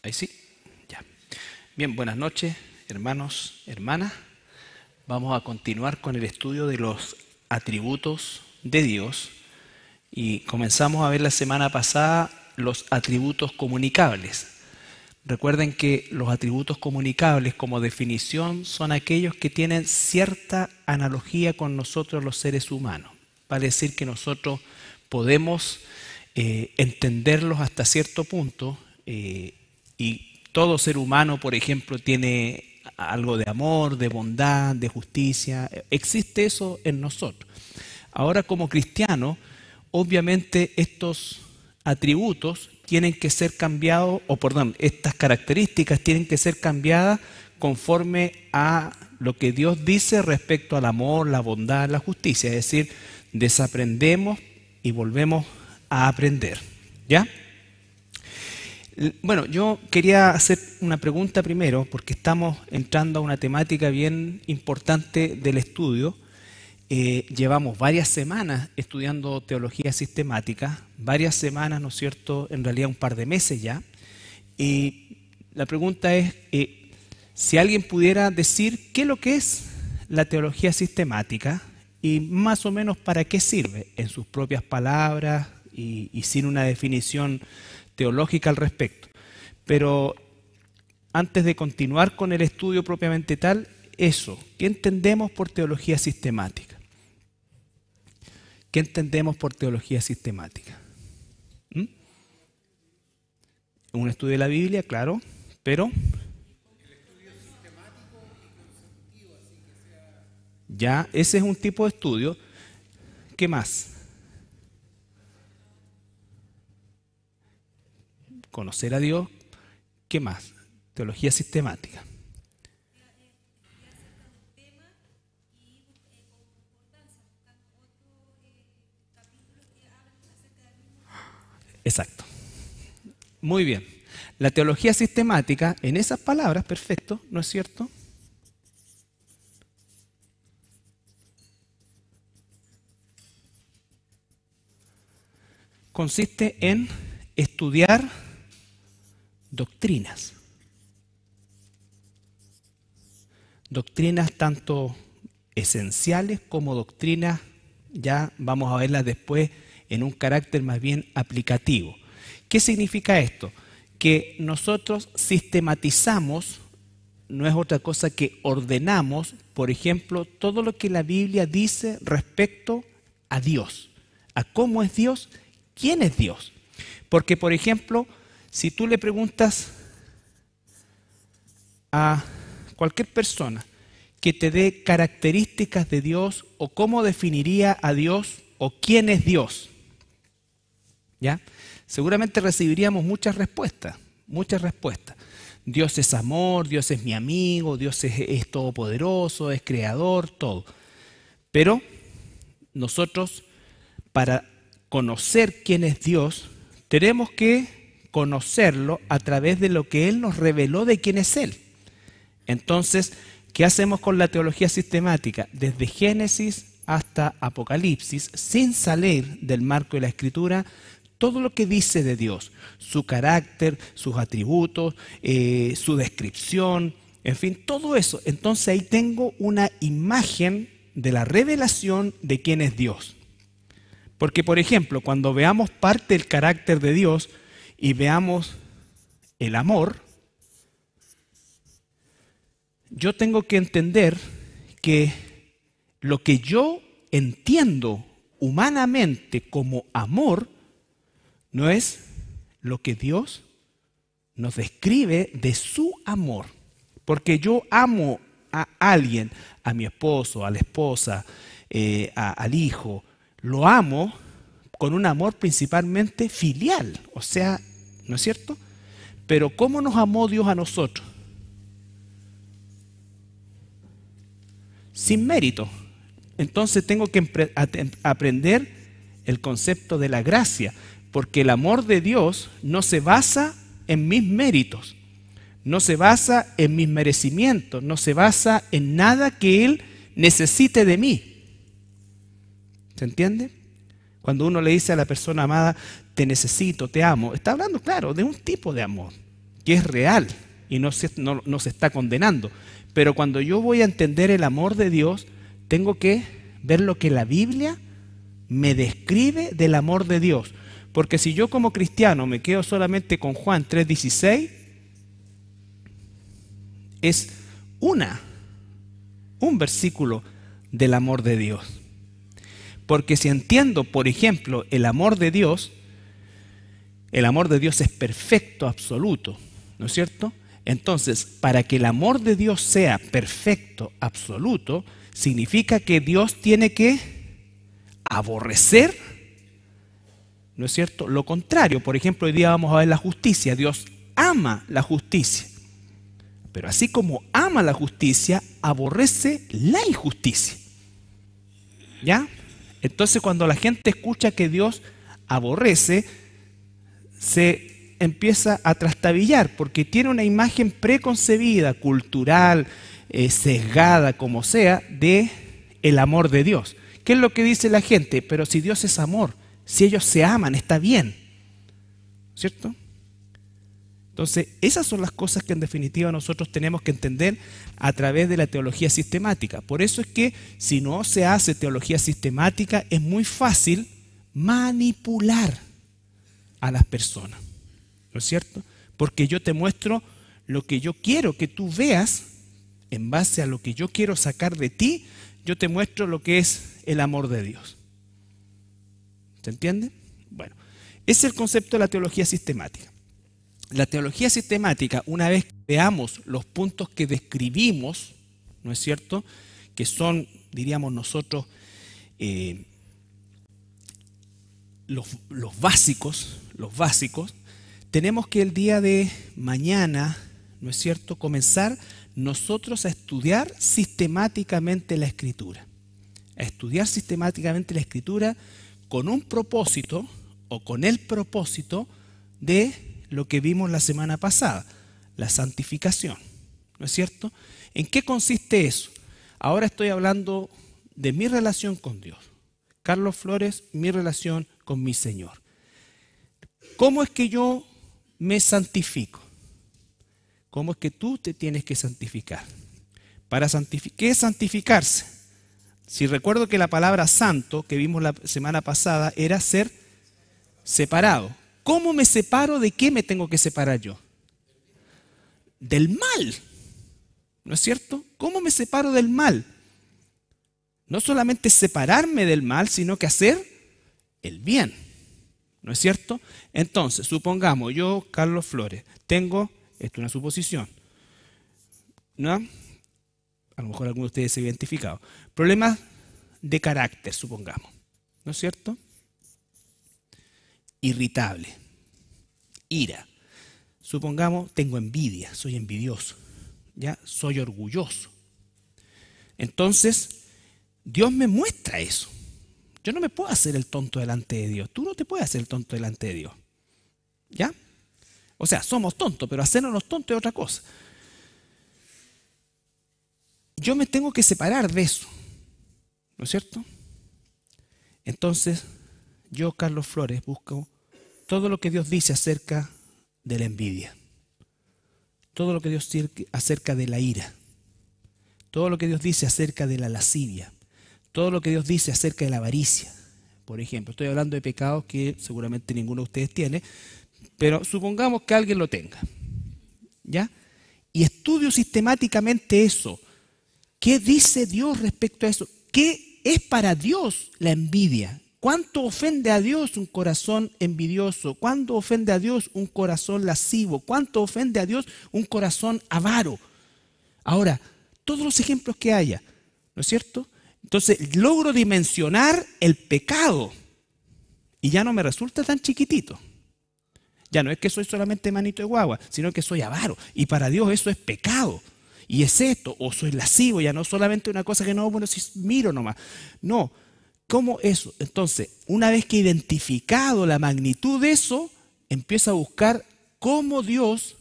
Ahí sí, ya. Bien, buenas noches, hermanos, hermanas. Vamos a continuar con el estudio de los atributos de Dios y comenzamos a ver la semana pasada los atributos comunicables. Recuerden que los atributos comunicables como definición son aquellos que tienen cierta analogía con nosotros los seres humanos. Vale decir que nosotros podemos entenderlos hasta cierto punto y todo ser humano, por ejemplo, tiene algo de amor, de bondad, de justicia. Existe eso en nosotros. Ahora, como cristianos, obviamente estos atributos tienen que ser cambiados, estas características tienen que ser cambiadas conforme a lo que Dios dice respecto al amor, la bondad, la justicia. Es decir, desaprendemos y volvemos a aprender. ¿Ya? Bueno, yo quería hacer una pregunta primero, porque estamos entrando a una temática bien importante del estudio. Llevamos varias semanas estudiando teología sistemática, varias semanas, ¿no es cierto?, en realidad un par de meses ya. Y la pregunta es, si alguien pudiera decir qué es lo que es la teología sistemática y más o menos para qué sirve, en sus propias palabras y sin una definición teológica al respecto. Pero antes de continuar con el estudio propiamente tal, eso, ¿qué entendemos por teología sistemática? ¿Qué entendemos por teología sistemática? Un estudio de la Biblia, claro, pero ya ese es un tipo de estudio. ¿Qué más? Conocer a Dios. ¿Qué más? Teología sistemática. Exacto. Muy bien. La teología sistemática, en esas palabras, perfecto, ¿no es cierto? Consiste en estudiar doctrinas. Doctrinas tanto esenciales como doctrinas, ya vamos a verlas después, en un carácter más bien aplicativo. ¿Qué significa esto? Que nosotros sistematizamos, no es otra cosa que ordenamos, por ejemplo, todo lo que la Biblia dice respecto a Dios, a cómo es Dios, quién es Dios. Porque, por ejemplo, si tú le preguntas a cualquier persona que te dé características de Dios o cómo definiría a Dios o quién es Dios, ¿ya? Seguramente recibiríamos muchas respuestas, muchas respuestas. Dios es amor, Dios es mi amigo, Dios es todopoderoso, es creador, todo. Pero nosotros, para conocer quién es Dios, tenemos que conocerlo a través de lo que Él nos reveló de quién es Él. Entonces, ¿qué hacemos con la teología sistemática? Desde Génesis hasta Apocalipsis, sin salir del marco de la Escritura, todo lo que dice de Dios, su carácter, sus atributos, su descripción, en fin, todo eso. Entonces ahí tengo una imagen de la revelación de quién es Dios. Porque, por ejemplo, cuando veamos parte del carácter de Dios y veamos el amor, yo tengo que entender que lo que yo entiendo humanamente como amor no es lo que Dios nos describe de su amor. Porque yo amo a alguien, a mi esposo, a la esposa, al hijo, lo amo con un amor principalmente filial, o sea, ¿no es cierto? Pero ¿cómo nos amó Dios a nosotros? Sin mérito. Entonces tengo que aprender el concepto de la gracia, porque el amor de Dios no se basa en mis méritos, no se basa en mis merecimientos, no se basa en nada que Él necesite de mí. ¿Se entiende? Cuando uno le dice a la persona amada, te necesito, te amo, está hablando, claro, de un tipo de amor. que es real y no se está condenando. Pero cuando yo voy a entender el amor de Dios, tengo que ver lo que la Biblia me describe del amor de Dios. Porque si yo como cristiano me quedo solamente con Juan 3:16, es un versículo del amor de Dios. Porque si entiendo, por ejemplo, el amor de Dios es perfecto, absoluto, ¿no es cierto? Entonces, para que el amor de Dios sea perfecto, absoluto, significa que Dios tiene que aborrecer, ¿no es cierto?, lo contrario. Por ejemplo, hoy día vamos a ver la justicia. Dios ama la justicia. Pero así como ama la justicia, aborrece la injusticia. ¿Ya? Entonces, cuando la gente escucha que Dios aborrece, se empieza a trastabillar, porque tiene una imagen preconcebida, cultural, sesgada, como sea, de el amor de Dios. ¿Qué es lo que dice la gente? Pero si Dios es amor, si ellos se aman, está bien. ¿Cierto? Entonces, esas son las cosas que en definitiva nosotros tenemos que entender a través de la teología sistemática. Por eso es que si no se hace teología sistemática, es muy fácil manipular a las personas. ¿No es cierto? Porque yo te muestro lo que yo quiero que tú veas, en base a lo que yo quiero sacar de ti, yo te muestro lo que es el amor de Dios. ¿Se entiende? Bueno, ese es el concepto de la teología sistemática. La teología sistemática, una vez que veamos los puntos que describimos, ¿no es cierto?, que son, diríamos nosotros, los básicos, tenemos que el día de mañana, ¿no es cierto?, comenzar nosotros a estudiar sistemáticamente la Escritura. A estudiar sistemáticamente la Escritura con un propósito o con el propósito de lo que vimos la semana pasada, la santificación, ¿no es cierto? ¿En qué consiste eso? Ahora estoy hablando de mi relación con Dios. Carlos Flores, mi relación con mi Señor. ¿Cómo es que yo me santifico? ¿Cómo es que tú te tienes que santificar? ¿Qué es santificarse? Si recuerdo que la palabra santo que vimos la semana pasada era ser separado. ¿Cómo me separo? ¿De qué me tengo que separar yo? Del mal. ¿No es cierto? ¿Cómo me separo del mal? No solamente separarme del mal, sino que hacer el bien. ¿No es cierto? Entonces, supongamos, yo, Carlos Flores, tengo, esto es una suposición, ¿no? A lo mejor alguno de ustedes se ha identificado. Problemas de carácter, supongamos. ¿No es cierto? Irritable, ira. Supongamos, tengo envidia, soy envidioso, ¿ya? Soy orgulloso. Entonces, Dios me muestra eso. Yo no me puedo hacer el tonto delante de Dios. Tú no te puedes hacer el tonto delante de Dios. ¿Ya? O sea, somos tontos, pero hacernos los tontos es otra cosa. Yo me tengo que separar de eso. ¿No es cierto? Entonces, yo, Carlos Flores, busco todo lo que Dios dice acerca de la envidia. Todo lo que Dios dice acerca de la ira. Todo lo que Dios dice acerca de la lascivia. Todo lo que Dios dice acerca de la avaricia. Por ejemplo, estoy hablando de pecados que seguramente ninguno de ustedes tiene, pero supongamos que alguien lo tenga. ¿Ya? Y estudio sistemáticamente eso. ¿Qué dice Dios respecto a eso? ¿Qué es para Dios la envidia? ¿Cuánto ofende a Dios un corazón envidioso? ¿Cuánto ofende a Dios un corazón lascivo? ¿Cuánto ofende a Dios un corazón avaro? Ahora, todos los ejemplos que haya, ¿no es cierto? Entonces, logro dimensionar el pecado y ya no me resulta tan chiquitito. Ya no es que soy solamente manito de guagua, sino que soy avaro. Y para Dios eso es pecado. Y es esto, o soy lascivo, ya no solamente una cosa que no, bueno, si miro nomás. No, ¿cómo eso? Entonces, una vez que he identificado la magnitud de eso, empiezo a buscar cómo Dios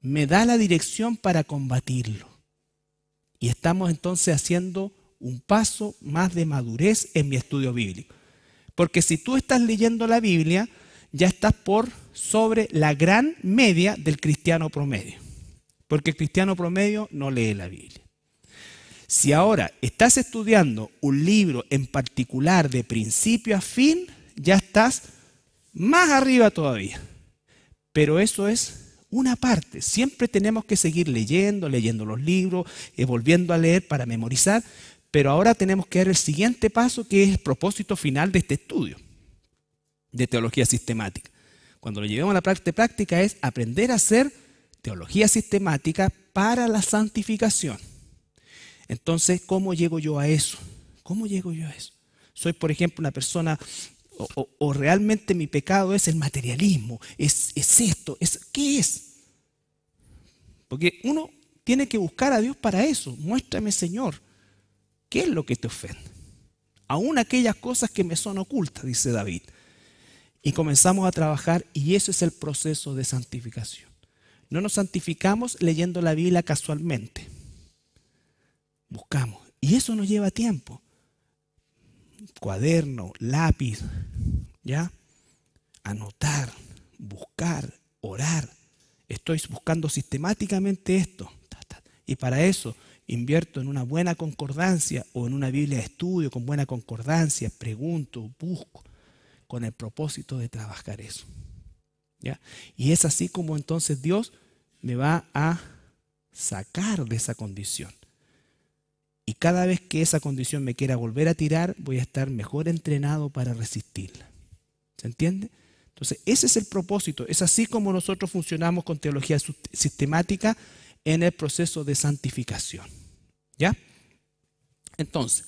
me da la dirección para combatirlo. Y estamos entonces haciendo un paso más de madurez en mi estudio bíblico. Porque si tú estás leyendo la Biblia, ya estás por sobre la gran media del cristiano promedio. Porque el cristiano promedio no lee la Biblia. Si ahora estás estudiando un libro en particular de principio a fin, ya estás más arriba todavía. Pero eso es una parte. Siempre tenemos que seguir leyendo los libros, volviendo a leer para memorizar. Pero ahora tenemos que dar el siguiente paso, que es el propósito final de este estudio de teología sistemática. Cuando lo llevemos a la parte práctica es aprender a hacer teología sistemática para la santificación. Entonces, ¿cómo llego yo a eso? ¿Cómo llego yo a eso? Soy, por ejemplo, una persona, o realmente mi pecado es el materialismo, es esto, ¿qué es? Porque uno tiene que buscar a Dios para eso. Muéstrame, Señor, ¿qué es lo que te ofende? Aún aquellas cosas que me son ocultas, dice David. Y comenzamos a trabajar, y eso es el proceso de santificación. No nos santificamos leyendo la Biblia casualmente. Buscamos. Y eso nos lleva tiempo. Cuaderno, lápiz, ¿ya? Anotar, buscar, orar. Estoy buscando sistemáticamente esto. Y para eso invierto en una buena concordancia o en una Biblia de estudio con buena concordancia. Pregunto, busco, con el propósito de trabajar eso. ¿Ya? Y es así como entonces Dios me va a sacar de esa condición. Y cada vez que esa condición me quiera volver a tirar, voy a estar mejor entrenado para resistirla. ¿Se entiende? Entonces, ese es el propósito. Es así como nosotros funcionamos con teología sistemática en el proceso de santificación. ¿Ya? Entonces,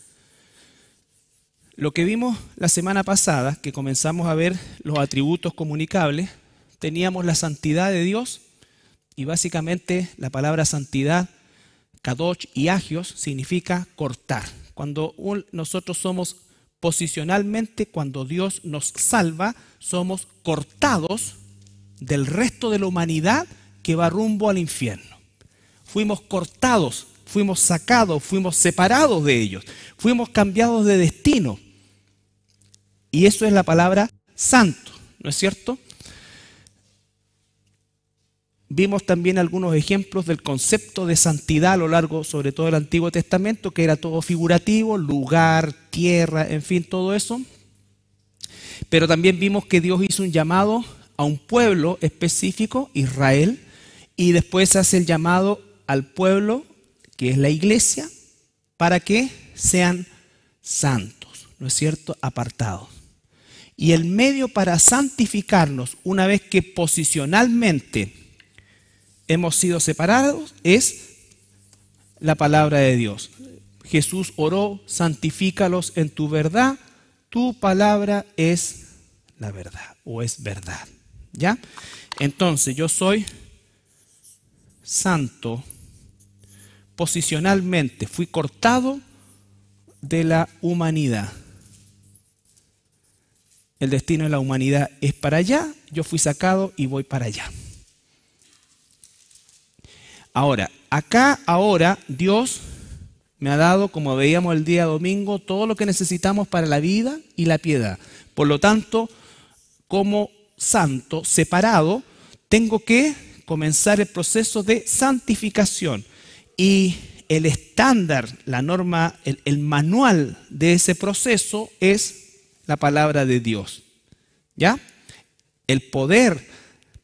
lo que vimos la semana pasada, que comenzamos a ver los atributos comunicables, teníamos la santidad de Dios y básicamente la palabra santidad, kadosh y agios, significa cortar. Cuando nosotros somos posicionalmente, cuando Dios nos salva, somos cortados del resto de la humanidad que va rumbo al infierno. Fuimos cortados, fuimos sacados, fuimos separados de ellos, fuimos cambiados de destino. Y eso es la palabra santo, ¿no es cierto? Vimos también algunos ejemplos del concepto de santidad a lo largo, sobre todo del Antiguo Testamento, que era todo figurativo, lugar, tierra, en fin, todo eso. Pero también vimos que Dios hizo un llamado a un pueblo específico, Israel, y después hace el llamado al pueblo, que es la iglesia, para que sean santos, ¿no es cierto?, apartados. Y el medio para santificarnos, una vez que posicionalmente hemos sido separados, es la palabra de Dios. Jesús oró, santifícalos en tu verdad, tu palabra es la verdad, o es verdad. ¿Ya? Entonces, yo soy santo posicionalmente, fui cortado de la humanidad. El destino de la humanidad es para allá, yo fui sacado y voy para allá. Ahora, ahora Dios me ha dado, como veíamos el día domingo, todo lo que necesitamos para la vida y la piedad. Por lo tanto, como santo, separado, tengo que comenzar el proceso de santificación. Y el estándar, la norma, el manual de ese proceso es la palabra de Dios. ¿Ya? El poder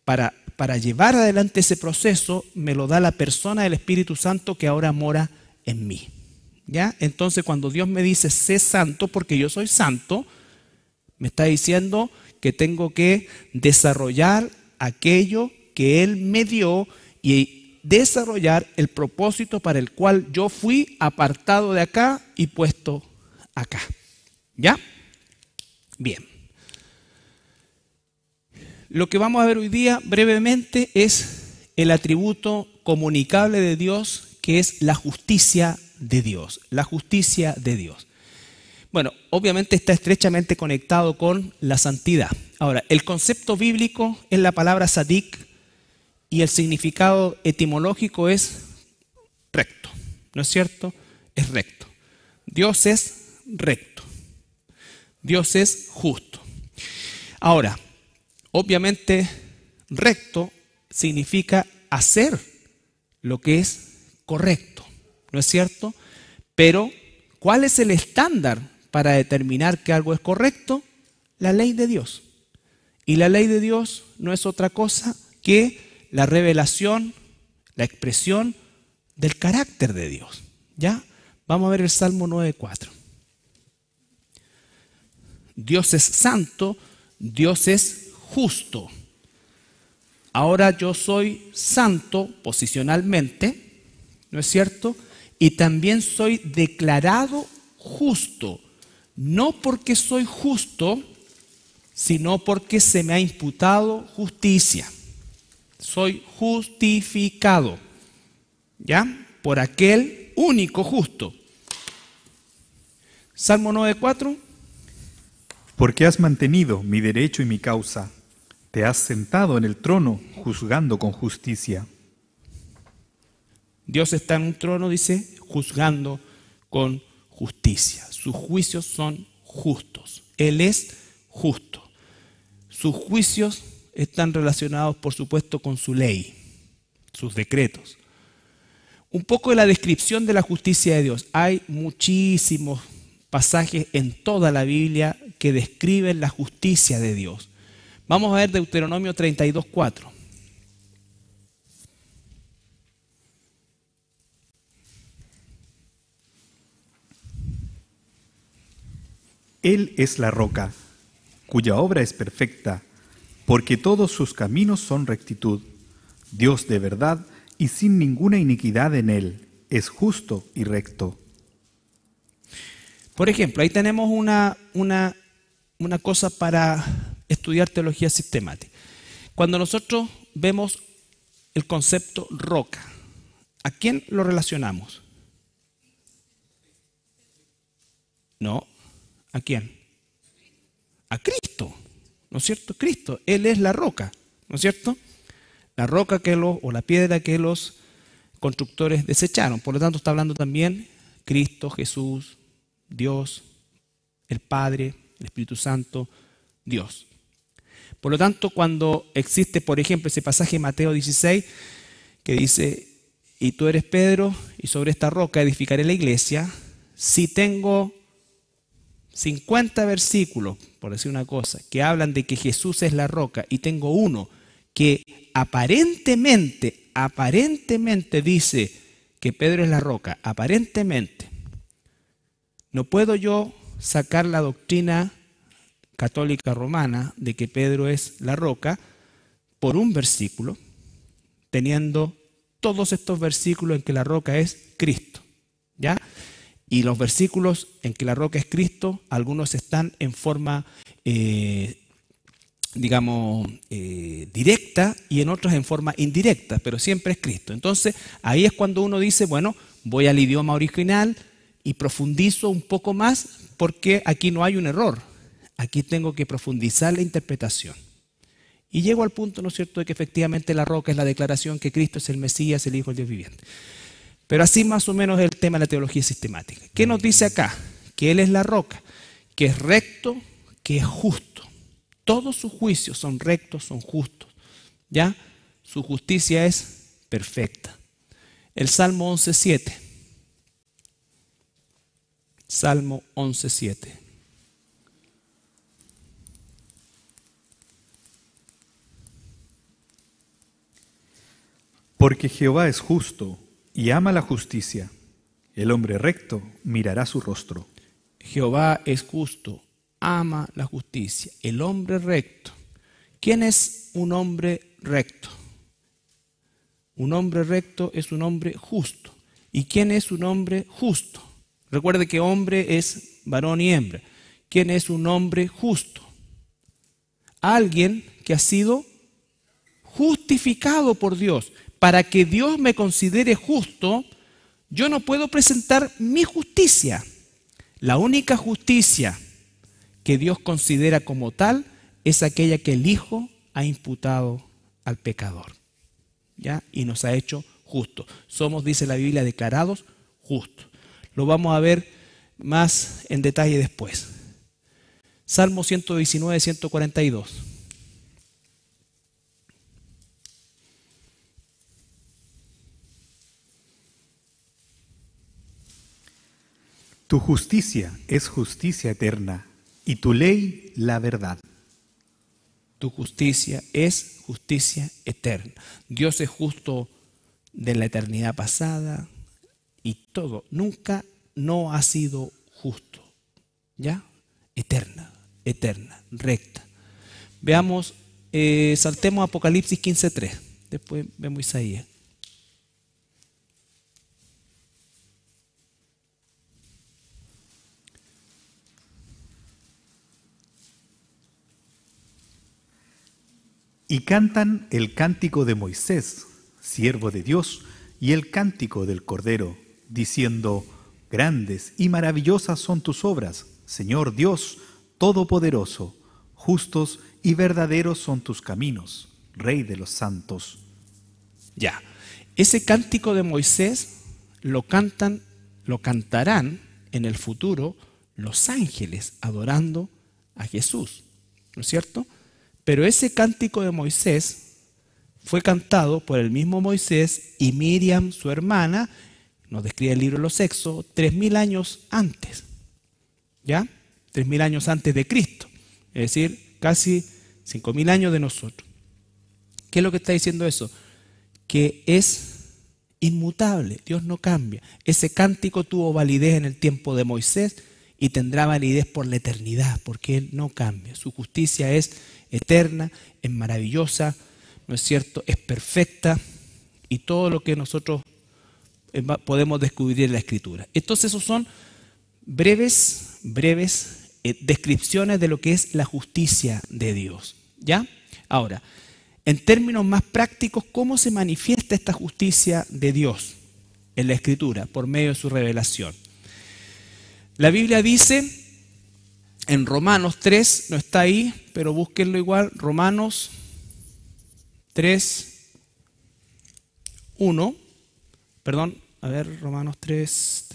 para llevar adelante ese proceso me lo da la persona del Espíritu Santo que ahora mora en mí. ¿Ya? Entonces, cuando Dios me dice, sé santo porque yo soy santo, me está diciendo que tengo que desarrollar aquello que Él me dio y desarrollar el propósito para el cual yo fui apartado de acá y puesto acá. ¿Ya? Bien. Lo que vamos a ver hoy día brevemente es el atributo comunicable de Dios, que es la justicia de Dios. La justicia de Dios. Bueno, obviamente está estrechamente conectado con la santidad. Ahora, el concepto bíblico es la palabra sadik y el significado etimológico es recto. ¿No es cierto? Es recto. Dios es recto. Dios es justo. Ahora, Obviamente, recto significa hacer lo que es correcto, ¿no es cierto? Pero, ¿cuál es el estándar para determinar que algo es correcto? La ley de Dios. Y la ley de Dios no es otra cosa que la revelación, la expresión del carácter de Dios. ¿Ya? Vamos a ver el Salmo 9:4. Dios es santo, Dios es justo. Ahora yo soy santo posicionalmente, ¿no es cierto? Y también soy declarado justo, no porque soy justo, sino porque se me ha imputado justicia. Soy justificado, ¿ya? Por aquel único justo. Salmo 9:4. Porque has mantenido mi derecho y mi causa. Te has sentado en el trono juzgando con justicia. Dios está en un trono, dice, juzgando con justicia. Sus juicios son justos. Él es justo. Sus juicios están relacionados, por supuesto, con su ley, sus decretos. Un poco de la descripción de la justicia de Dios. Hay muchísimos pasajes en toda la Biblia que describen la justicia de Dios. Vamos a ver Deuteronomio 32:4. Él es la roca, cuya obra es perfecta, porque todos sus caminos son rectitud. Dios de verdad y sin ninguna iniquidad en él, es justo y recto. Por ejemplo, ahí tenemos una cosa para estudiar teología sistemática. Cuando nosotros vemos el concepto roca, ¿a quién lo relacionamos? No, ¿a quién? A Cristo, ¿no es cierto? Cristo, Él es la roca, ¿no es cierto? La roca o la piedra que los constructores desecharon. Por lo tanto, está hablando también Cristo, Jesús, Dios, el Padre, el Espíritu Santo, Dios. Por lo tanto, cuando existe, por ejemplo, ese pasaje en Mateo 16, que dice, y tú eres Pedro, y sobre esta roca edificaré la iglesia, si tengo 50 versículos, por decir una cosa, que hablan de que Jesús es la roca, y tengo uno que aparentemente dice que Pedro es la roca, aparentemente, no puedo yo sacar la doctrina católica romana de que Pedro es la roca por un versículo, teniendo todos estos versículos en que la roca es Cristo, ¿ya? Y los versículos en que la roca es Cristo, algunos están en forma, directa y en otros en forma indirecta, pero siempre es Cristo. Entonces, ahí es cuando uno dice, bueno, voy al idioma original y profundizo un poco más porque aquí no hay un error. Aquí tengo que profundizar la interpretación. Y llego al punto, ¿no es cierto?, de que efectivamente la roca es la declaración que Cristo es el Mesías, el Hijo del Dios viviente. Pero así más o menos es el tema de la teología sistemática. ¿Qué nos dice acá? Que Él es la roca, que es recto, que es justo. Todos sus juicios son rectos, son justos. ¿Ya? Su justicia es perfecta. El Salmo 11:7. Salmo 11:7. Porque Jehová es justo y ama la justicia. El hombre recto mirará su rostro. Jehová es justo, ama la justicia. El hombre recto. ¿Quién es un hombre recto? Un hombre recto es un hombre justo. ¿Y quién es un hombre justo? Recuerde que hombre es varón y hembra. ¿Quién es un hombre justo? Alguien que ha sido justificado por Dios. Para que Dios me considere justo, yo no puedo presentar mi justicia. La única justicia que Dios considera como tal es aquella que el Hijo ha imputado al pecador, ¿ya? Y nos ha hecho justos. Somos, dice la Biblia, declarados justos. Lo vamos a ver más en detalle después. Salmo 119, 142. Tu justicia es justicia eterna y tu ley la verdad. Tu justicia es justicia eterna. Dios es justo de la eternidad pasada y todo. Nunca no ha sido justo. ¿Ya? Eterna, eterna, recta. Veamos, saltemos a Apocalipsis 15:3. Después vemos Isaías. Y cantan el cántico de Moisés, siervo de Dios, y el cántico del Cordero, diciendo: Grandes y maravillosas son tus obras, Señor Dios Todopoderoso. Justos y verdaderos son tus caminos, Rey de los santos. Ya, ese cántico de Moisés lo cantarán en el futuro los ángeles adorando a Jesús, ¿no es cierto? Pero ese cántico de Moisés fue cantado por el mismo Moisés y Miriam, su hermana, nos describe el libro de los Éxodos, 3000 años antes, ¿ya? 3000 años antes de Cristo, es decir, casi 5000 años de nosotros. ¿Qué es lo que está diciendo eso? Que es inmutable, Dios no cambia. Ese cántico tuvo validez en el tiempo de Moisés y tendrá validez por la eternidad, porque Él no cambia. Su justicia es eterna, es maravillosa, ¿no es cierto? Es perfecta y todo lo que nosotros podemos descubrir en la Escritura. Entonces esos son breves descripciones de lo que es la justicia de Dios, ¿ya? Ahora, en términos más prácticos, ¿cómo se manifiesta esta justicia de Dios en la Escritura por medio de su revelación? La Biblia dice en Romanos 3, no está ahí, pero búsquenlo igual, Romanos 3, 1, perdón, a ver, Romanos 3,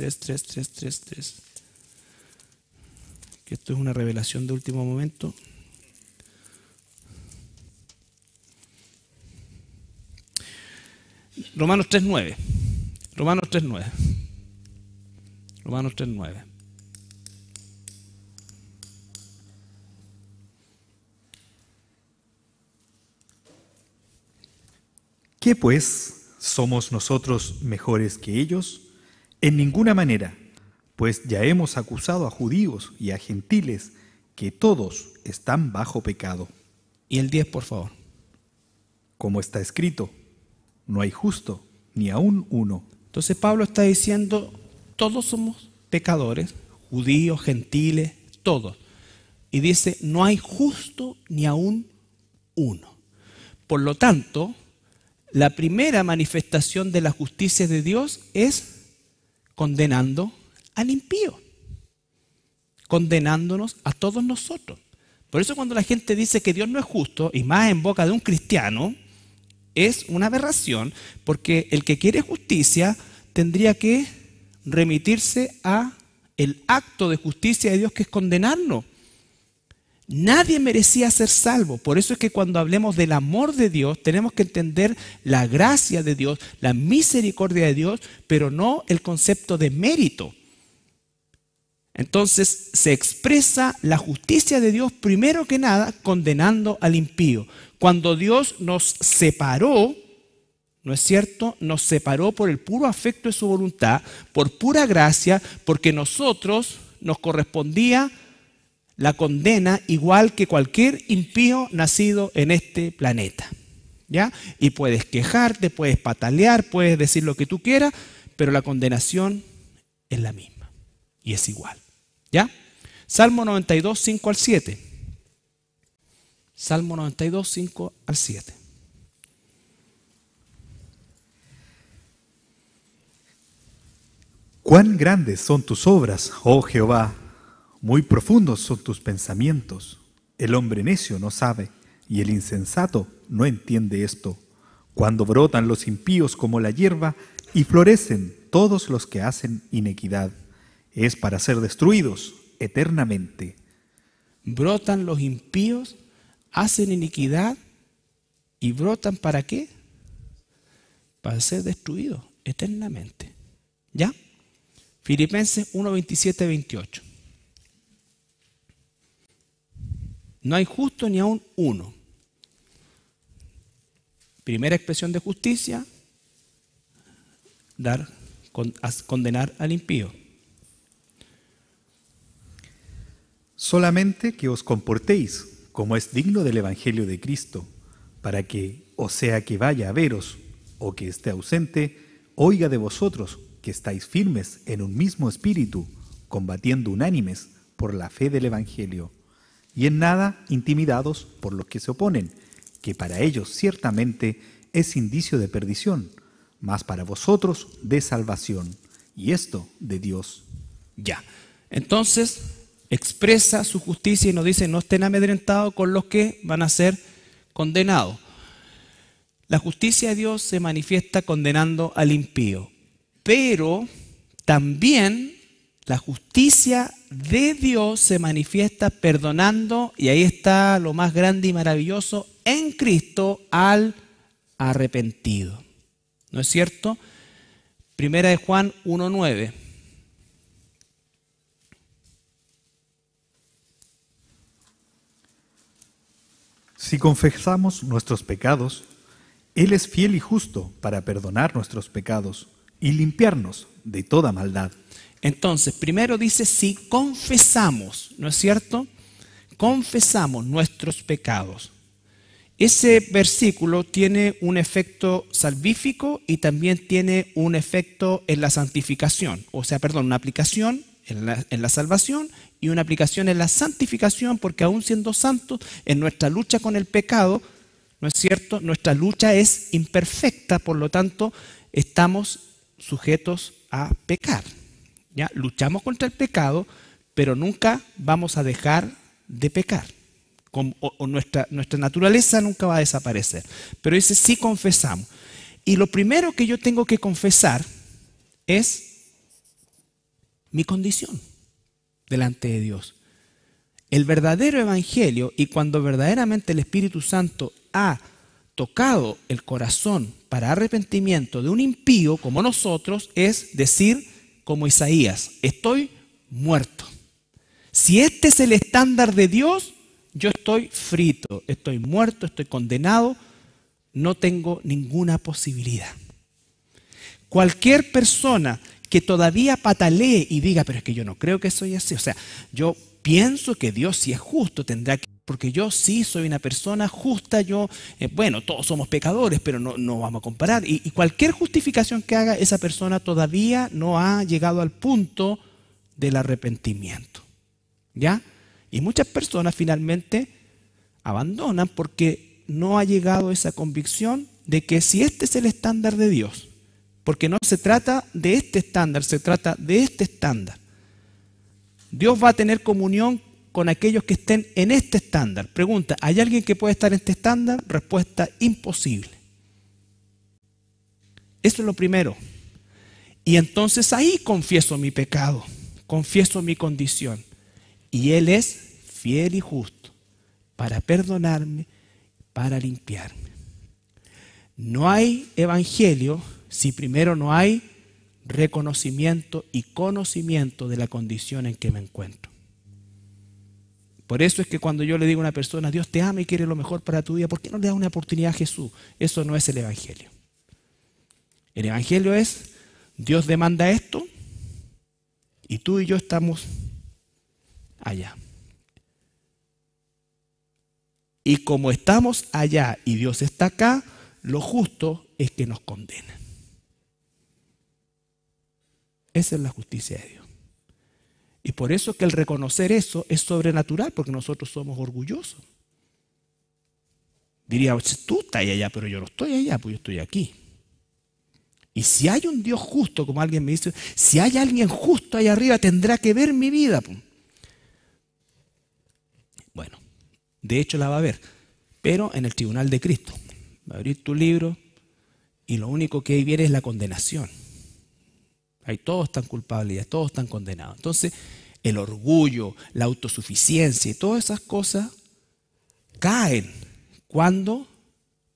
que esto es una revelación de último momento. Romanos 3:9. Romanos 3:9. Romanos 3:9. ¿Qué pues? ¿Somos nosotros mejores que ellos? En ninguna manera, pues ya hemos acusado a judíos y a gentiles que todos están bajo pecado. Y el 10, por favor. Como está escrito: no hay justo, ni aun uno. Entonces Pablo está diciendo, todos somos pecadores, judíos, gentiles, todos. Y dice, no hay justo ni aun uno. Por lo tanto, la primera manifestación de la justicia de Dios es condenando al impío, condenándonos a todos nosotros. Por eso cuando la gente dice que Dios no es justo, y más en boca de un cristiano, es una aberración, porque el que quiere justicia tendría que remitirse a el acto de justicia de Dios, que es condenarnos. Nadie merecía ser salvo. Por eso es que cuando hablemos del amor de Dios, tenemos que entender la gracia de Dios, la misericordia de Dios, pero no el concepto de mérito. Entonces se expresa la justicia de Dios primero que nada condenando al impío. Cuando Dios nos separó, ¿no es cierto? Nos separó por el puro afecto de su voluntad, por pura gracia, porque nosotros nos correspondía la condena igual que cualquier impío nacido en este planeta, ¿ya? Y puedes quejarte, puedes patalear, puedes decir lo que tú quieras, pero la condenación es la misma y es igual, ¿ya? Salmo 92, 5 al 7. Salmo 92, 5 al 7. Cuán grandes son tus obras, oh Jehová, muy profundos son tus pensamientos. El hombre necio no sabe, y el insensato no entiende esto. Cuando brotan los impíos como la hierba, y florecen todos los que hacen inequidad, es para ser destruidos eternamente. Brotan los impíos, hacen iniquidad, y brotan ¿para qué? Para ser destruidos eternamente. ¿Ya? Filipenses 1, 27, 28. No hay justo ni aun uno. Primera expresión de justicia, condenar al impío. Solamente que os comportéis como es digno del Evangelio de Cristo, para que, o sea que vaya a veros, o que esté ausente, oiga de vosotros que estáis firmes en un mismo espíritu, combatiendo unánimes por la fe del Evangelio, y en nada intimidados por los que se oponen, que para ellos ciertamente es indicio de perdición, mas para vosotros de salvación, y esto de Dios. Ya, entonces expresa su justicia y nos dice: no estén amedrentados con los que van a ser condenados. La justicia de Dios se manifiesta condenando al impío, pero también la justicia de Dios se manifiesta perdonando, y ahí está lo más grande y maravilloso, en Cristo al arrepentido. ¿No es cierto? Primera de Juan 1:9. Si confesamos nuestros pecados, Él es fiel y justo para perdonar nuestros pecados y limpiarnos de toda maldad. Entonces, primero dice si confesamos, ¿no es cierto? Confesamos nuestros pecados. Ese versículo tiene un efecto salvífico y también tiene un efecto en la santificación. O sea, perdón, una aplicación en la salvación y una aplicación en la santificación, porque aún siendo santos, en nuestra lucha con el pecado, ¿no es cierto? Nuestra lucha es imperfecta, por lo tanto, estamos sujetos a pecar. ¿Ya? Luchamos contra el pecado, pero nunca vamos a dejar de pecar. Nuestra naturaleza nunca va a desaparecer. Pero dice, sí confesamos. Y lo primero que yo tengo que confesar es mi condición delante de Dios. El verdadero evangelio, y cuando verdaderamente el Espíritu Santo ha tocado el corazón para arrepentimiento de un impío como nosotros, es decir, como Isaías: estoy muerto. Si este es el estándar de Dios, yo estoy frito, estoy muerto, estoy condenado, no tengo ninguna posibilidad. Cualquier persona que todavía patalee y diga, pero es que yo no creo que soy así, o sea, yo pienso que Dios sí es justo, tendrá que, porque yo sí soy una persona justa, bueno, todos somos pecadores, pero no vamos a comparar. Y cualquier justificación que haga esa persona todavía no ha llegado al punto del arrepentimiento. ¿Ya? Y muchas personas finalmente abandonan porque no ha llegado esa convicción de que si este es el estándar de Dios, porque no se trata de este estándar, se trata de este estándar. Dios va a tener comunión con aquellos que estén en este estándar. Pregunta, ¿hay alguien que puede estar en este estándar? Respuesta, imposible. Eso es lo primero. Y entonces ahí confieso mi pecado, confieso mi condición. Y Él es fiel y justo para perdonarme, para limpiarme. No hay evangelio si primero no hay reconocimiento y conocimiento de la condición en que me encuentro. Por eso es que cuando yo le digo a una persona, Dios te ama y quiere lo mejor para tu vida, ¿por qué no le das una oportunidad a Jesús? Eso no es el evangelio. El evangelio es, Dios demanda esto y tú y yo estamos allá. Y como estamos allá y Dios está acá, lo justo es que nos condena. Esa es la justicia de Dios. Y por eso que el reconocer eso es sobrenatural, porque nosotros somos orgullosos. Diría, tú estás allá, pero yo no estoy allá, pues yo estoy aquí. Y si hay un Dios justo, como alguien me dice, si hay alguien justo allá arriba, tendrá que ver mi vida. Bueno, de hecho la va a ver, pero en el tribunal de Cristo. Va a abrir tu libro y lo único que ahí viene es la condenación. Ahí todos están culpables, todos están condenados. Entonces, el orgullo, la autosuficiencia y todas esas cosas caen cuando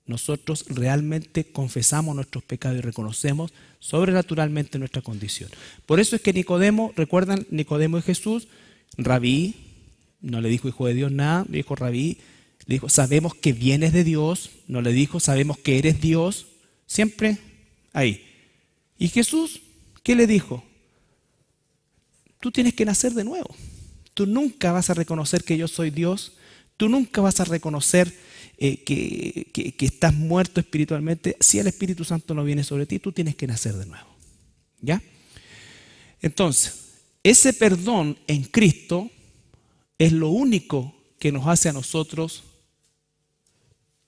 nosotros realmente confesamos nuestros pecados y reconocemos sobrenaturalmente nuestra condición. Por eso es que Nicodemo, recuerdan, Nicodemo y Jesús, Rabí, no le dijo hijo de Dios nada, le dijo Rabí, le dijo sabemos que vienes de Dios, no le dijo sabemos que eres Dios, siempre ahí. Y Jesús, ¿qué le dijo? Tú tienes que nacer de nuevo. Tú nunca vas a reconocer que yo soy Dios. Tú nunca vas a reconocer que estás muerto espiritualmente. Si el Espíritu Santo no viene sobre ti, tú tienes que nacer de nuevo. ¿Ya? Entonces, ese perdón en Cristo es lo único que nos hace a nosotros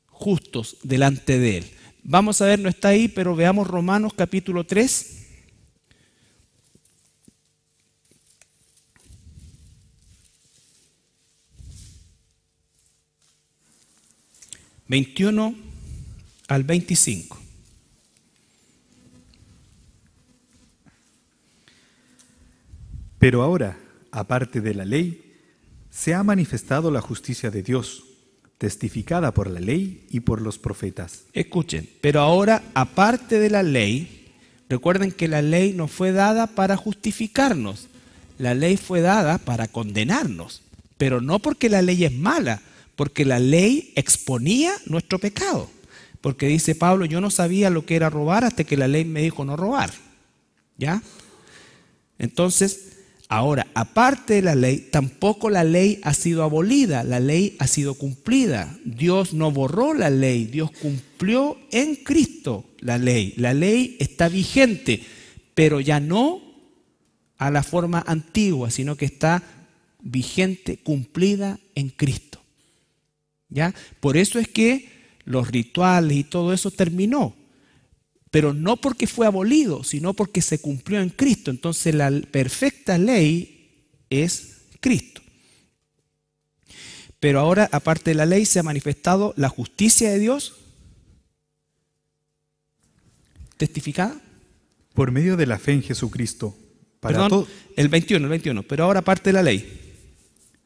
justos delante de Él. Vamos a ver, no está ahí, pero veamos Romanos capítulo 3. ...21 al 25. Pero ahora, aparte de la ley, se ha manifestado la justicia de Dios, testificada por la ley y por los profetas. Escuchen, pero ahora, aparte de la ley, recuerden que la ley no fue dada para justificarnos, la ley fue dada para condenarnos, pero no porque la ley es mala, porque la ley exponía nuestro pecado. Porque dice Pablo, yo no sabía lo que era robar hasta que la ley me dijo no robar. ¿Ya? Entonces, ahora, aparte de la ley, tampoco la ley ha sido abolida, la ley ha sido cumplida. Dios no borró la ley, Dios cumplió en Cristo la ley. La ley está vigente, pero ya no a la forma antigua, sino que está vigente, cumplida en Cristo. ¿Ya? Por eso es que los rituales y todo eso terminó, pero no porque fue abolido, sino porque se cumplió en Cristo. Entonces la perfecta ley es Cristo. Pero ahora, aparte de la ley, se ha manifestado la justicia de Dios, testificada por medio de la fe en Jesucristo. El 21, pero ahora aparte de la ley.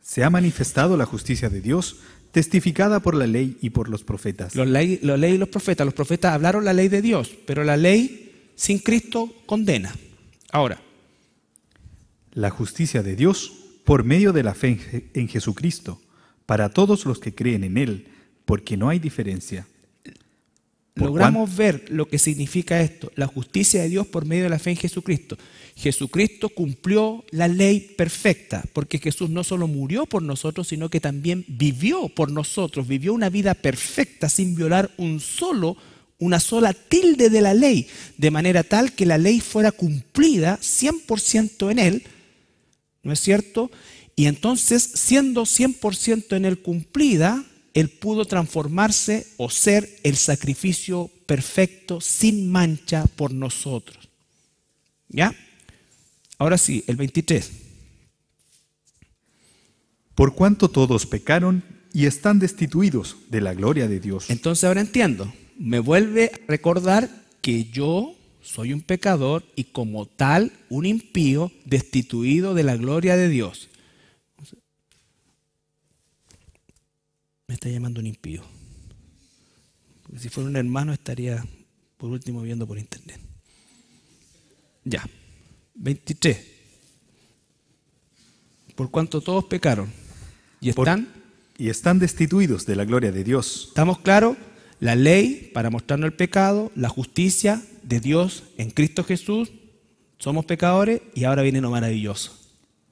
Se ha manifestado la justicia de Dios, testificada por la ley y por los profetas. La ley y los profetas hablaron la ley de Dios, pero la ley sin Cristo condena. Ahora, la justicia de Dios por medio de la fe en Jesucristo, para todos los que creen en Él, porque no hay diferencia. Logramos ver lo que significa esto, la justicia de Dios por medio de la fe en Jesucristo. Jesucristo cumplió la ley perfecta, porque Jesús no solo murió por nosotros, sino que también vivió por nosotros, vivió una vida perfecta sin violar una sola tilde de la ley, de manera tal que la ley fuera cumplida 100% en Él, ¿no es cierto? Y entonces, siendo 100% en Él cumplida, Él pudo transformarse o ser el sacrificio perfecto, sin mancha por nosotros. ¿Ya? Ahora sí, el 23. Por cuanto todos pecaron y están destituidos de la gloria de Dios. Entonces ahora entiendo. Me vuelve a recordar que yo soy un pecador y como tal un impío destituido de la gloria de Dios. Me está llamando un impío. Porque si fuera un hermano estaría por último viendo por internet. Ya. 23. Por cuanto todos pecaron y están destituidos de la gloria de Dios. ¿Estamos claros? La ley para mostrarnos el pecado, la justicia de Dios en Cristo Jesús, somos pecadores y ahora viene lo maravilloso.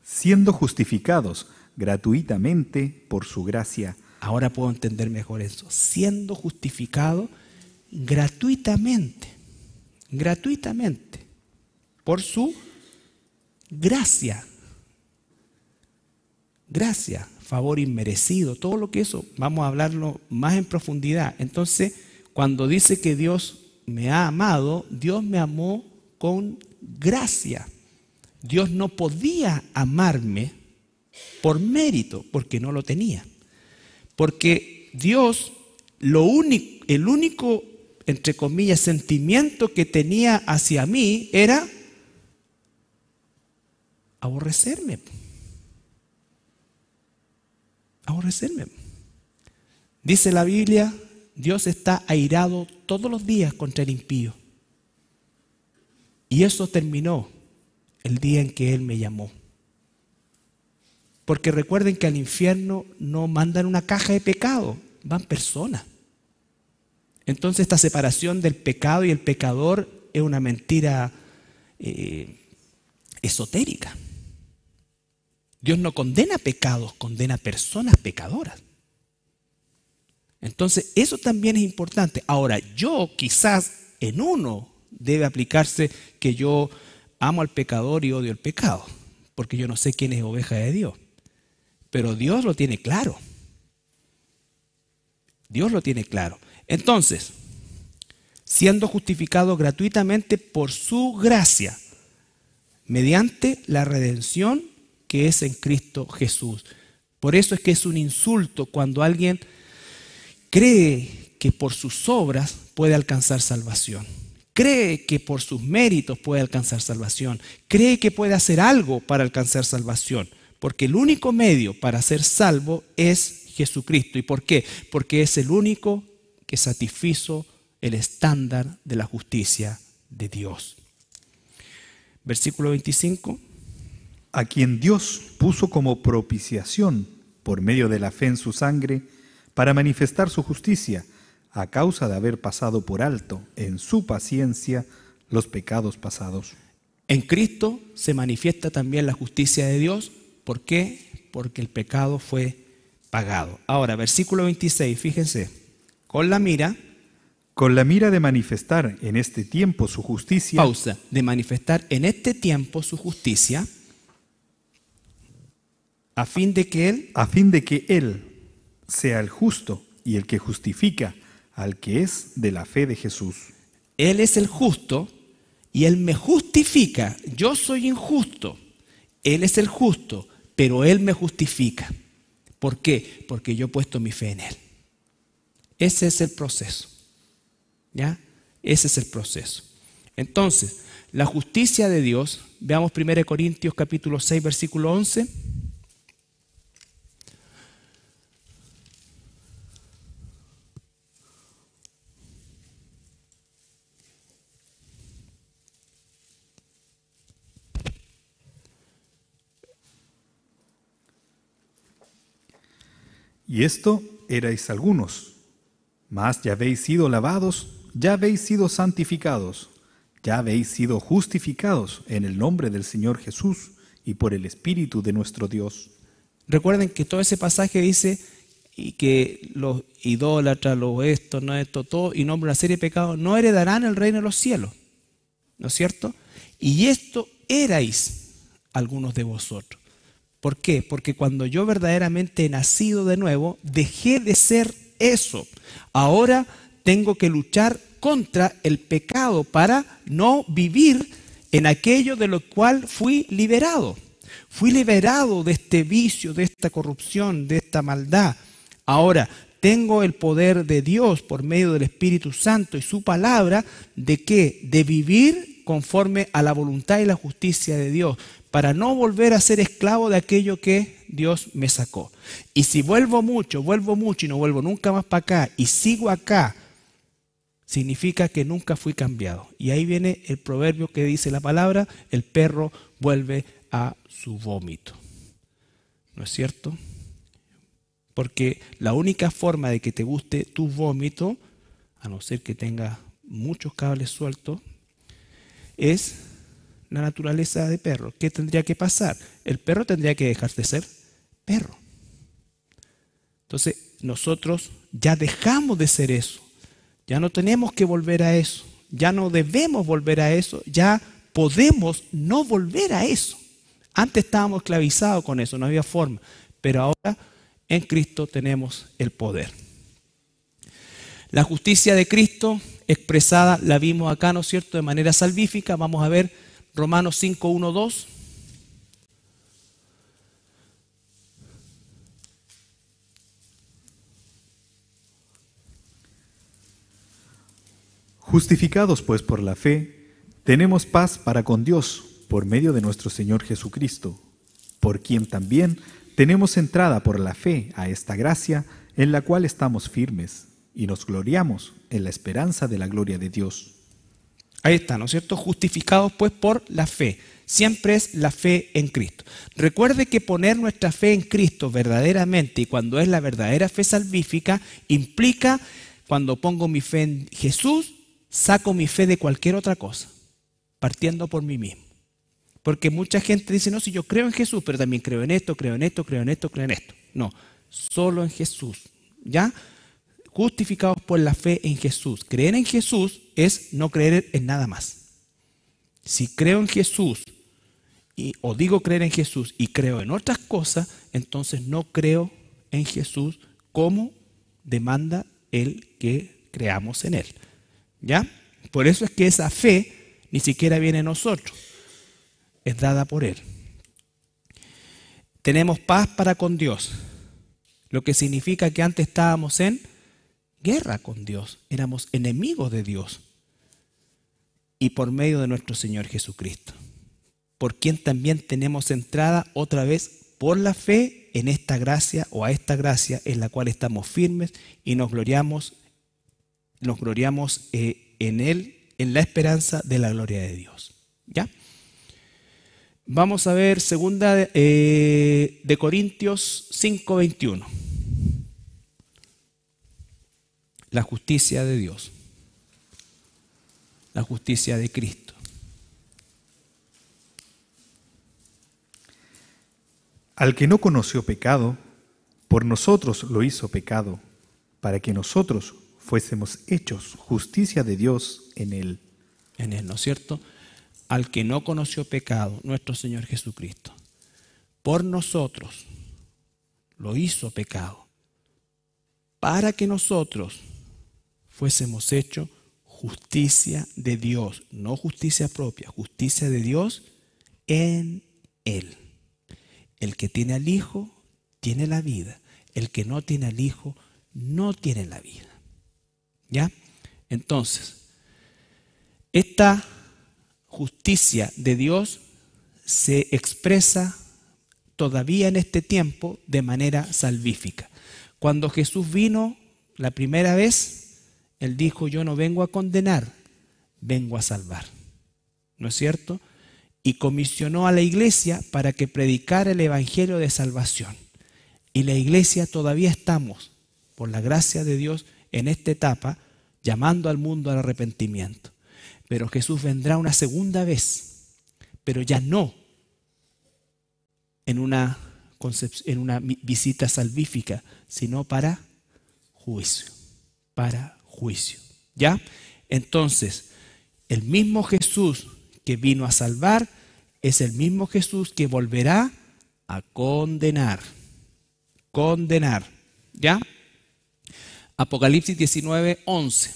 Siendo justificados gratuitamente por su gracia. Ahora puedo entender mejor eso. Siendo justificado gratuitamente, por su gracia. Gracia, favor inmerecido, todo lo que eso, vamos a hablarlo más en profundidad. Entonces, cuando dice que Dios me ha amado, Dios me amó con gracia. Dios no podía amarme por mérito, porque no lo tenía. Porque Dios, el único, entre comillas, sentimiento que tenía hacia mí era aborrecerme. Dice la Biblia, Dios está airado todos los días contra el impío. Y eso terminó el día en que Él me llamó. Porque recuerden que al infierno no mandan una caja de pecado, van personas. Entonces esta separación del pecado y el pecador es una mentira esotérica. Dios no condena pecados, condena personas pecadoras. Entonces eso también es importante. Ahora, yo quizás en uno debe aplicarse que yo amo al pecador y odio el pecado, porque yo no sé quién es oveja de Dios. Pero Dios lo tiene claro. Dios lo tiene claro. Entonces, siendo justificado gratuitamente por su gracia, mediante la redención que es en Cristo Jesús. Por eso es que es un insulto cuando alguien cree que por sus obras puede alcanzar salvación. Cree que por sus méritos puede alcanzar salvación. Cree que puede hacer algo para alcanzar salvación. Porque el único medio para ser salvo es Jesucristo. ¿Y por qué? Porque es el único que satisfizo el estándar de la justicia de Dios. Versículo 25. A quien Dios puso como propiciación por medio de la fe en su sangre para manifestar su justicia, a causa de haber pasado por alto en su paciencia los pecados pasados. En Cristo se manifiesta también la justicia de Dios. ¿Por qué? Porque el pecado fue pagado. Ahora, versículo 26, fíjense, con la mira de manifestar en este tiempo su justicia. Pausa, de manifestar en este tiempo su justicia, a fin de que Él sea el justo y el que justifica al que es de la fe de Jesús. Él es el justo y Él me justifica. Yo soy injusto. Él es el justo, pero Él me justifica. ¿Por qué? Porque yo he puesto mi fe en Él. Ese es el proceso. ¿Ya? Ese es el proceso. Entonces, la justicia de Dios, veamos 1 Corintios capítulo 6, versículo 11. Y esto erais algunos, mas ya habéis sido lavados, ya habéis sido santificados, ya habéis sido justificados en el nombre del Señor Jesús y por el Espíritu de nuestro Dios. Recuerden que todo ese pasaje dice y que los idólatras, todo, y nombra una serie de pecados, no heredarán el reino de los cielos. ¿No es cierto? Y esto erais algunos de vosotros. ¿Por qué? Porque cuando yo verdaderamente he nacido de nuevo, dejé de ser eso. Ahora tengo que luchar contra el pecado para no vivir en aquello de lo cual fui liberado. Fui liberado de este vicio, de esta corrupción, de esta maldad. Ahora tengo el poder de Dios por medio del Espíritu Santo y su palabra, ¿de qué? De vivir conforme a la voluntad y la justicia de Dios, para no volver a ser esclavo de aquello que Dios me sacó. Y si vuelvo mucho y no vuelvo nunca más para acá y sigo acá, significa que nunca fui cambiado. Y ahí viene el proverbio que dice la palabra, el perro vuelve a su vómito. ¿No es cierto? Porque la única forma de que te guste tu vómito, a no ser que tenga muchos cables sueltos, es la naturaleza de perro. ¿Qué tendría que pasar? El perro tendría que dejar de ser perro. Entonces, nosotros ya dejamos de ser eso. Ya no tenemos que volver a eso. Ya no debemos volver a eso. Ya podemos no volver a eso. Antes estábamos esclavizados con eso, no había forma. Pero ahora en Cristo tenemos el poder. La justicia de Cristo expresada la vimos acá, ¿no es cierto?, de manera salvífica. Vamos a ver Romanos 5, 1, 2. Justificados pues por la fe, tenemos paz para con Dios por medio de nuestro Señor Jesucristo, por quien también tenemos entrada por la fe a esta gracia en la cual estamos firmes y nos gloriamos en la esperanza de la gloria de Dios. Ahí está, ¿no es cierto? Justificados pues por la fe. Siempre es la fe en Cristo. Recuerde que poner nuestra fe en Cristo verdaderamente, y cuando es la verdadera fe salvífica, implica cuando pongo mi fe en Jesús, saco mi fe de cualquier otra cosa, partiendo por mí mismo. Porque mucha gente dice, no, si yo creo en Jesús, pero también creo en esto, creo en esto, creo en esto, creo en esto. No, solo en Jesús. ¿Ya? Justificados por la fe en Jesús. Creer en Jesús es no creer en nada más. Si creo en Jesús, o digo creer en Jesús y creo en otras cosas, entonces no creo en Jesús como demanda el que creamos en Él. ¿Ya? Por eso es que esa fe ni siquiera viene de nosotros, es dada por Él. Tenemos paz para con Dios, lo que significa que antes estábamos en guerra con Dios, éramos enemigos de Dios, y por medio de nuestro Señor Jesucristo, por quien también tenemos entrada otra vez por la fe en esta gracia o a esta gracia en la cual estamos firmes y nos gloriamos en Él, en la esperanza de la gloria de Dios. ¿Ya? Vamos a ver segunda de Corintios 5:21. La justicia de Dios, la justicia de Cristo. Al que no conoció pecado, por nosotros lo hizo pecado, para que nosotros fuésemos hechos justicia de Dios en Él. En Él, ¿no es cierto? Al que no conoció pecado, nuestro Señor Jesucristo, por nosotros lo hizo pecado, para que nosotros fuésemos hechos justicia de Dios, no justicia propia, justicia de Dios en Él. El que tiene al Hijo tiene la vida, el que no tiene al Hijo no tiene la vida. ¿Ya? Entonces, esta justicia de Dios se expresa todavía en este tiempo de manera salvífica. Cuando Jesús vino la primera vez, Él dijo, yo no vengo a condenar, vengo a salvar. ¿No es cierto? Y comisionó a la iglesia para que predicara el evangelio de salvación. Y la iglesia todavía estamos, por la gracia de Dios, en esta etapa, llamando al mundo al arrepentimiento. Pero Jesús vendrá una segunda vez, pero ya no en una visita salvífica, sino para juicio, ¿ya? Entonces, el mismo Jesús que vino a salvar es el mismo Jesús que volverá a condenar, ¿ya? Apocalipsis 19:11.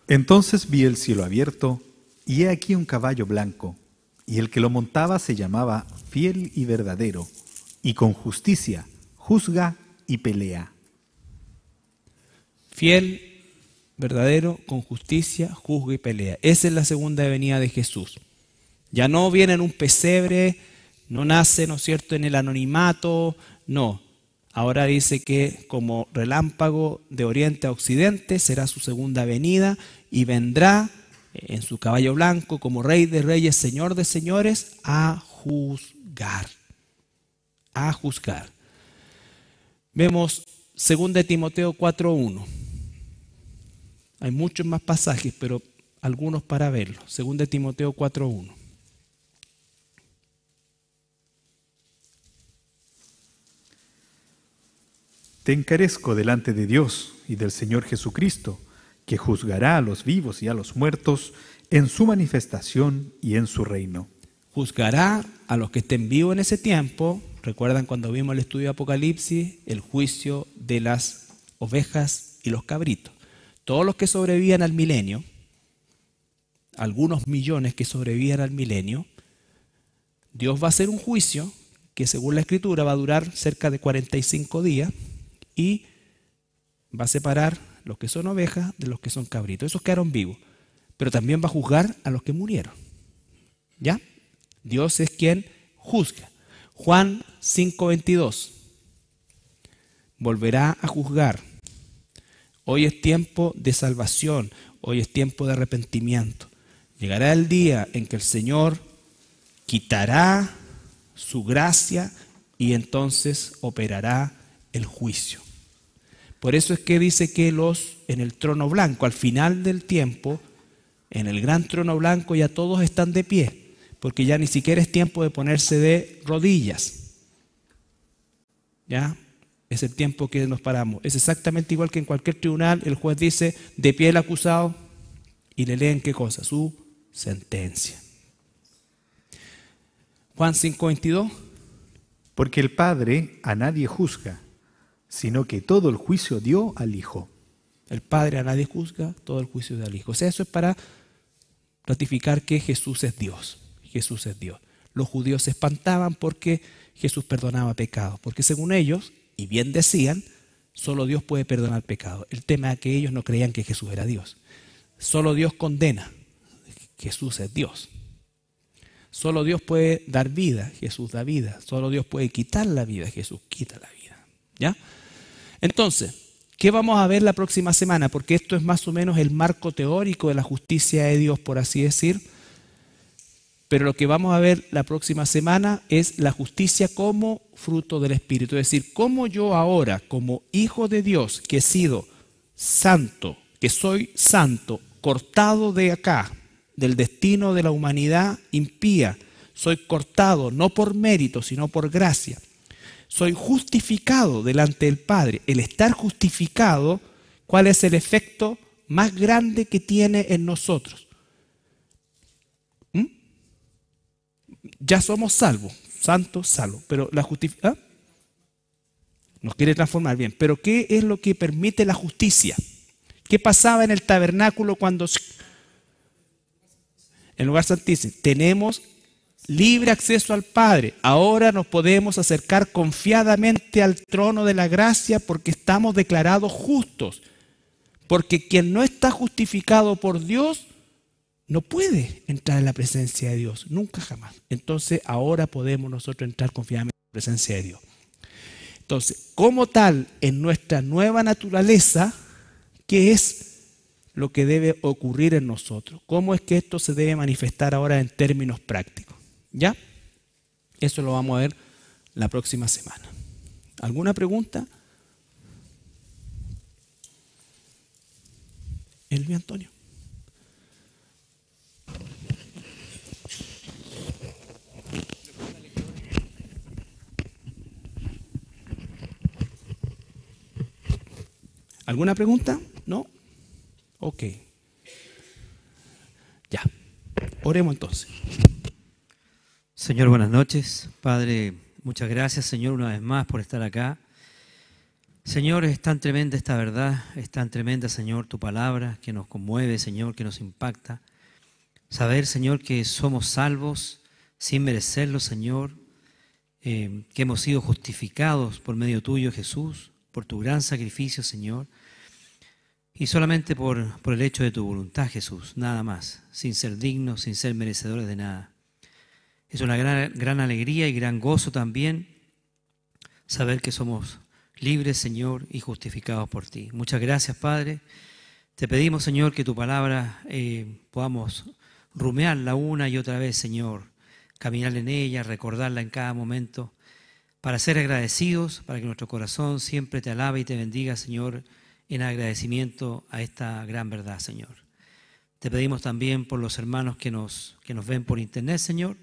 Entonces vi el cielo abierto, y he aquí un caballo blanco, y el que lo montaba se llamaba Fiel y Verdadero, y con justicia juzga y pelea. Fiel, verdadero, con justicia, juzga y pelea. Esa es la segunda venida de Jesús. Ya no viene en un pesebre, no nace, ¿no es cierto?, en el anonimato, no. Ahora dice que como relámpago de oriente a occidente será su segunda venida y vendrá en su caballo blanco como Rey de Reyes, Señor de Señores, a juzgar. A juzgar. Vemos 2 Timoteo 4:1. Hay muchos más pasajes, pero algunos para verlo. 2 Timoteo 4:1. Te encarezco delante de Dios y del Señor Jesucristo, que juzgará a los vivos y a los muertos en su manifestación y en su reino. Juzgará a los que estén vivos en ese tiempo. Recuerdan cuando vimos el estudio de Apocalipsis, el juicio de las ovejas y los cabritos. Todos los que sobrevivían al milenio, algunos millones que sobrevivían al milenio, Dios va a hacer un juicio que según la Escritura va a durar cerca de 45 días y va a separar los que son ovejas de los que son cabritos. Esos quedaron vivos, pero también va a juzgar a los que murieron. ¿Ya? Dios es quien juzga. Juan 5:22. volverá a juzgar. Hoy es tiempo de salvación, hoy es tiempo de arrepentimiento. Llegará el día en que el Señor quitará su gracia y entonces operará el juicio. Por eso es que dice que en el trono blanco, al final del tiempo, en el gran trono blanco ya todos están de pie, porque ya ni siquiera es tiempo de ponerse de rodillas. ¿Ya? Es el tiempo que nos paramos. Es exactamente igual que en cualquier tribunal, el juez dice, de pie el acusado, y le leen ¿qué cosa? Su sentencia. Juan 5:22. Porque el Padre a nadie juzga, sino que todo el juicio dio al Hijo. El Padre a nadie juzga, todo el juicio del Hijo. O sea, eso es para ratificar que Jesús es Dios. Jesús es Dios. Los judíos se espantaban porque Jesús perdonaba pecados, porque según ellos, y bien decían, solo Dios puede perdonar pecados. El tema es que ellos no creían que Jesús era Dios. Solo Dios condena, Jesús es Dios. Solo Dios puede dar vida, Jesús da vida. Solo Dios puede quitar la vida, Jesús quita la vida. ¿Ya? Entonces, ¿qué vamos a ver la próxima semana? Porque esto es más o menos el marco teórico de la justicia de Dios, por así decir. Pero lo que vamos a ver la próxima semana es la justicia como fruto del Espíritu. Es decir, cómo yo ahora, como hijo de Dios, que he sido santo, que soy santo, cortado de acá, del destino de la humanidad impía, soy cortado no por mérito, sino por gracia. Soy justificado delante del Padre. El estar justificado, ¿cuál es el efecto más grande que tiene en nosotros? Ya somos salvos, santos, salvos, pero la justicia nos quiere transformar bien. Pero ¿qué es lo que permite la justicia? ¿Qué pasaba en el tabernáculo cuando en el lugar santísimo? Tenemos libre acceso al Padre. Ahora nos podemos acercar confiadamente al trono de la gracia porque estamos declarados justos. Porque quien no está justificado por Dios no puede entrar en la presencia de Dios, nunca jamás. Entonces ahora podemos nosotros entrar confiadamente en la presencia de Dios. Entonces, como tal, en nuestra nueva naturaleza, ¿qué es lo que debe ocurrir en nosotros? ¿Cómo es que esto se debe manifestar ahora en términos prácticos? ¿Ya? Eso lo vamos a ver la próxima semana. ¿Alguna pregunta? Elvia Antonio. ¿Alguna pregunta? ¿No? Ok. Ya. Oremos entonces. Señor, buenas noches. Padre, muchas gracias, Señor, una vez más por estar acá. Señor, es tan tremenda esta verdad, es tan tremenda, Señor, tu palabra que nos conmueve, Señor, que nos impacta. Saber, Señor, que somos salvos sin merecerlo, Señor, que hemos sido justificados por medio tuyo, Jesús, por tu gran sacrificio, Señor, y solamente por el hecho de tu voluntad, Jesús, nada más, sin ser dignos, sin ser merecedores de nada. Es una gran alegría y gran gozo también saber que somos libres, Señor, y justificados por ti. Muchas gracias, Padre. Te pedimos, Señor, que tu palabra podamos rumiarla una y otra vez, Señor, caminar en ella, recordarla en cada momento, para ser agradecidos, para que nuestro corazón siempre te alabe y te bendiga, Señor, en agradecimiento a esta gran verdad, Señor. Te pedimos también por los hermanos que nos ven por internet, Señor,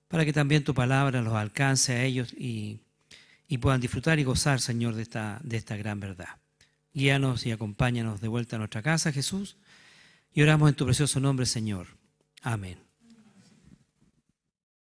para que también tu palabra los alcance a ellos y puedan disfrutar y gozar, Señor, de esta gran verdad. Guíanos y acompáñanos de vuelta a nuestra casa, Jesús, y oramos en tu precioso nombre, Señor. Amén.